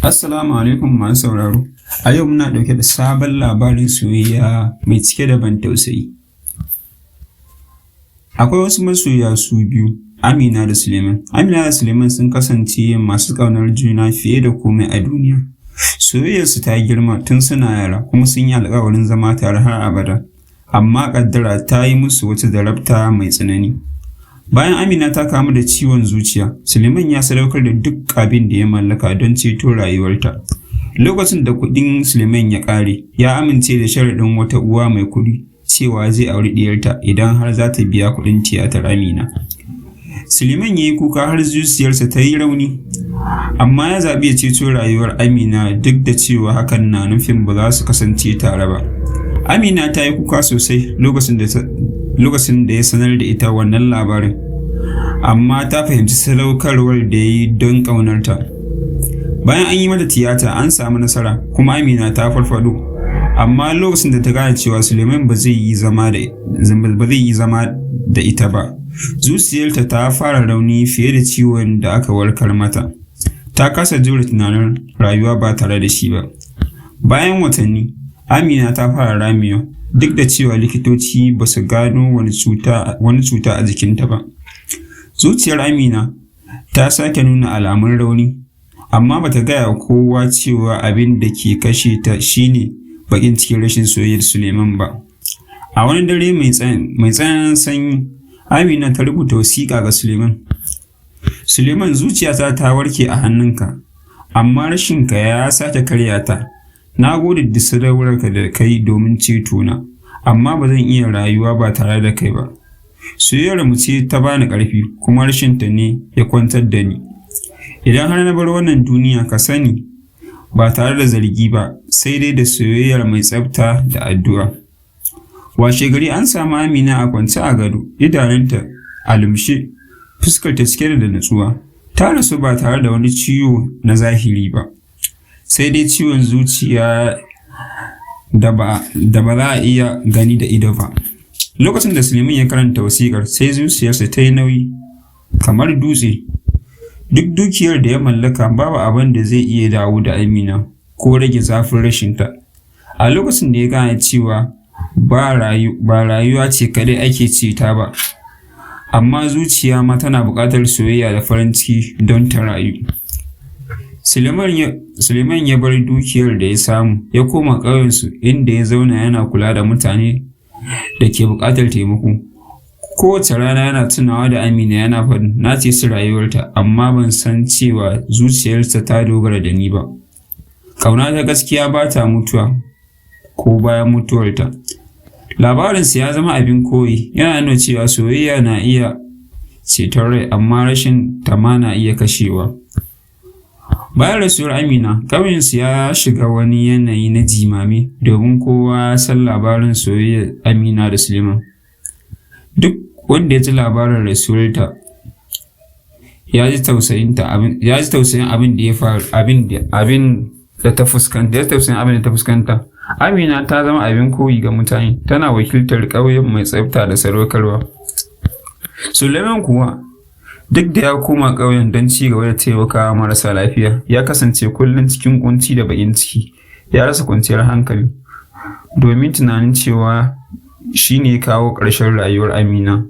Assalamu alaikum masu sauraro. A yau muna ɗauke da sabon labarin soyayya mai cike da ban tausayi. Akwai wasu masoya su biyu, Amina da Suleiman. Amina da Suleiman sun kasance masu ƙaunar juna fiye da komai a duniya. Soyayyarsu ta girma tun suna yara kuma sun yi alƙawarin zama tare har abada. Amma ƙaddara ta yi musu wata jarabta mai tsanani. Bayan Amina ta kamu da ciwon zuciya, Suleiman ya sadaukar da duk abin da ya mallaka don ceto rayuwarta. Lokacin da kuɗin Suleiman ya ƙare, ya amince da sharaɗin wata uwa mai kuɗi cewa zai auri ɗiyarta idan har za ta biya kuɗin tiyatar Amina. Suleiman ya yi kuka har zuciyarsa ta yi rauni, amma ya zaɓi ya ceto rayuwar Amina duk da cewa hakan na nufin ba za su kasance tare ba. Amina ta yi kuka sosai lokacin da ya sanar da ita wannan labarin, amma ta fahimci sadaukarwar da ya yi don ƙaunarta. Bayan an yi mata tiyata an samu nasara kuma Amina ta farfado, amma lokacin da ta gane cewa Suleiman ba zai yi zama da ita ba, zuciyarta ta fara rauni fiye da ciwon da aka warkar mata. Ta kasa jure tunanin rayuwa ba tare da shi ba. Bayan watanni, Amina ta fara ramewa, duk da cewa likitoci ba su gano wani cuta a jikinta ba. Zuciyar Amina ta sake nuna alamun rauni, amma ba ta gaya kowa cewa abin da ke kashe ta shine bakin cikin rashin soyayyar Suleiman ba. A wani dare mai tsananin sanyi, Amina ta rubuta wasiƙa ga Suleiman. Suleiman, zuciyata ta warke a hannunka, amma rashinka ya sake karya ta. Na gode da sadaukarka da kai domin ceto na, amma ba zan iya rayuwa ba tare da kai ba. Soyayyar mu ce ta bani ƙarfi, kuma rashinta ne ya kwantar da ni. Idan har na bar wannan duniya, ka sani ba tare da zargi ba, sai dai da soyayyar mai tsafta da addu'a. Washe gari an samu Amina a kwance a gado, idanunta a lumshe, fuskarta cike da nutsuwa. Ta rasu ba tare da wani ciwo na zahiri ba, sai dai ciwon zuciya da ba za a iya gani da ido ba. Lokacin da Suleiman ya karanta wasiƙar, sai zuciyarsa ta yi nauyi kamar dutse. Duk dukiyar da ya mallaka babu abin da zai iya dawo da Amina ko rage zafin rashinta. A lokacin da ya gane cewa ba rayuwa ce kadai ake ceta ba, amma zuciya ma tana buƙatar soyayya da farin ciki don ta rayu. Suleiman ya bar dukiyar da ya samu, ya koma ƙauyensu inda ya zauna yana kula da mutane da ke buƙatar taimako. Kowace rana yana tunawa da Amina, yana faɗin, na ceci rayuwarta, amma ban san cewa zuciyarsa ta dogara da ni ba. Ƙauna ta gaskiya ba ta mutuwa ko bayan mutuwarta. Labarinsa ya zama abin koyi, yana nuna cewa soyayya na iya ceton rai, amma rashin ta ma na iya kashewa. Bayan rasuwar Amina, ƙauyensu ya shiga wani yanayi na jimami domin kowa ya san labarin soyayyar Amina da Suleiman. Duk wanda ya ji labarin rasuwarta ya ji tausayin abin da ta fuskanta. Amina ta zama abin koyi ga mutane, tana wakiltar ƙauyen mai tsafta da sadaukarwa. Suleiman kuwa, duk da ya koma ƙauyen don ci gaba da taimakawa marasa lafiya, ya kasance kullum cikin kunci da baƙin ciki. Ya rasa kwanciyar hankali domin tunanin cewa shi ne kawo ƙarshen rayuwar Amina.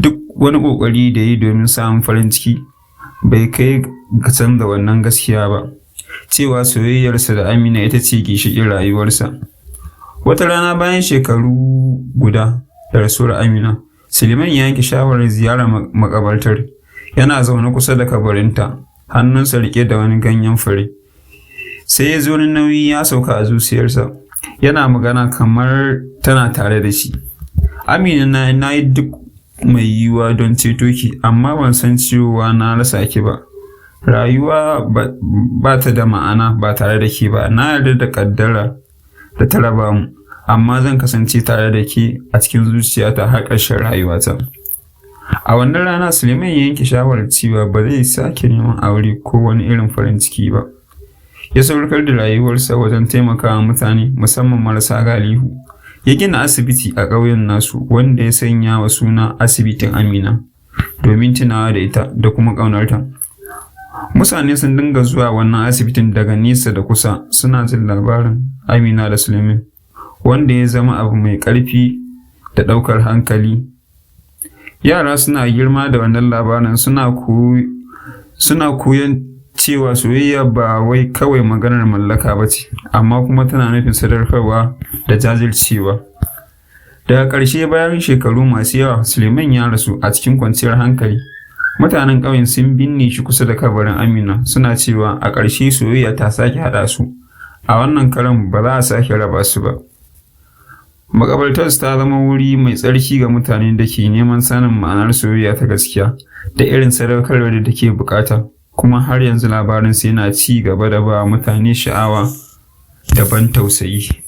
Duk wani ƙoƙari da yi domin samun farin ciki bai kai ga canza wannan gaskiya ba, cewa soyayyarsa da Amina ita ce ginshiƙin rayuwarsa. Wata rana bayan shekaru guda da rasuwar Amina, Suleiman ya yanke shawarar ziyarar makabartar. Yana zaune kusa da kabarinta, hannunsa riƙe da wani ganyen fure. Sai ya zo wani nauyi ya sauka a zuciyarsa. Yana magana kamar tana tare da shi. Amina, na yi duk mai yiwuwa don ceto ki, amma ban san cewa na rasa ki ba. Rayuwa ba ta da ma'ana ba tare da ke ba. Na yarda da ƙaddara da ta raba mu, amma zan kasance tare da ke a cikin zuciyata har ƙarshen rayuwata. A wannan rana, Suleiman ya yanke shawarar cewa ba zai sake neman aure ko wani irin farin ciki ba. Ya saukar da rayuwarsa wajen taimakawa mutane, musamman marasa galihu. Ya gina asibiti a ƙauyen nasu wanda ya sanya wa suna asibitin Amina, domin tunawa da ita da kuma ƙaunarta. Mutane sun dinga zuwa wannan asibitin daga nesa da kusa suna jin labarin Amina da Suleiman, wanda ya zama abu mai ƙarfi da ɗaukar hankali. Yara suna girma da wannan labarin suna koyon cewa soyayya ba wai kawai maganar mallaka ba ce, amma kuma tana nufin sadaukarwa da jajircewa. Daga ƙarshe bayan shekaru masu yawa Suleiman ya rasu a cikin kwanciyar hankali. Mutanen ƙauyen sun binne shi kusa da kabarin Amina suna cewa a ƙarshe soyayya ta sake haɗa su. A wannan karon ba za a sake raba su ba. Makabartar ta zama wuri mai tsarki ga mutanen da ke neman sanin ma'anar soyayya ta gaskiya da irin sadaukarwar da take bukata, kuma har yanzu labarin yana ci gaba da ba mutane sha'awa da ban tausayi.